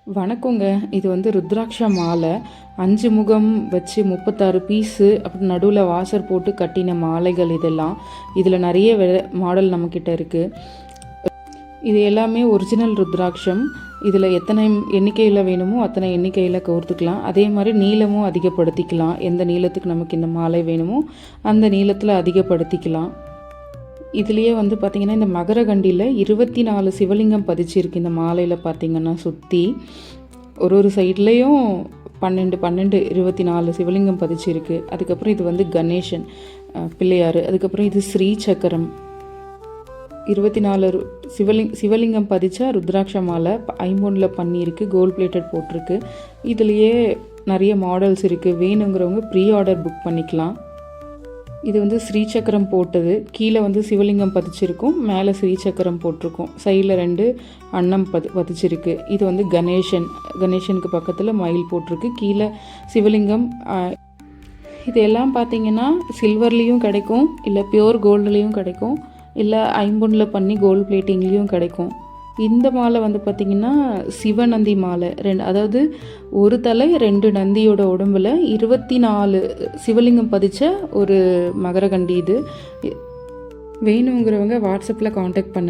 வணக்கங்க. இது வந்து ருத்ராட்ச மாலை. 5 முகம் வச்சு 36 பீஸு அப்படி நடுவில் வாசர் போட்டு கட்டின மாலைகள் இதெல்லாம். இதில் நிறைய மாடல் நம்மக்கிட்ட இருக்குது. இது எல்லாமே ஒரிஜினல் ருத்ராட்சம். இதில் எத்தனை எண்ணிக்கையில் வேணுமோ அத்தனை எண்ணிக்கையில் கோர்த்துக்கலாம். அதே மாதிரி நீளமும் அதிகப்படுத்திக்கலாம். எந்த நீளத்துக்கு நமக்கு இந்த மாலை வேணுமோ அந்த நீளத்தில் அதிகப்படுத்திக்கலாம். இதுலேயே வந்து பார்த்திங்கன்னா இந்த மகரகண்டியில் 24 சிவலிங்கம் பதிச்சிருக்கு. இந்த மாலையில் பார்த்திங்கன்னா சுற்றி ஒரு சைட்லேயும் 12 24 சிவலிங்கம் பதிச்சிருக்கு. அதுக்கப்புறம் இது வந்து கணேசன் பிள்ளையார். அதுக்கப்புறம் இது ஸ்ரீ சக்கரம். 24 சிவலிங்கம் பதிச்சா ருத்ராட்ச மாலை ஐம்பொன்னில் பண்ணியிருக்கு. கோல்ட் பிளேட்டட் போட்டிருக்கு. இதுலேயே நிறைய மாடல்ஸ் இருக்குது. வேணுங்கிறவங்க ப்ரீ ஆர்டர் புக் பண்ணிக்கலாம். இது வந்து ஸ்ரீசக்கரம் போட்டது. கீழே வந்து சிவலிங்கம் பதிச்சிருக்கும், மேலே ஸ்ரீசக்கரம் போட்டிருக்கும். சைடில் 2 அன்னம் பதிச்சிருக்கு. இது வந்து கணேசனுக்கு பக்கத்தில் மயில் போட்டிருக்கு. கீழே சிவலிங்கம். இது எல்லாம் பார்த்திங்கன்னா சில்வர்லேயும் கிடைக்கும், இல்லை பியோர் கோல்டுலேயும் கிடைக்கும், இல்லை ஐம்பொன்னில் பண்ணி கோல்டு பிளேட்டிங்லேயும் கிடைக்கும். இந்த மாலை வந்து பார்த்திங்கன்னா சிவநந்தி மாலை. அதாவது ஒரு தலை 2 நந்தியோட உடம்பில் 24 சிவலிங்கம் பதிச்ச ஒரு மகரகண்டி. இது வேணுங்கிறவங்க வாட்ஸ்அப்பில் காண்டாக்ட் பண்ணு.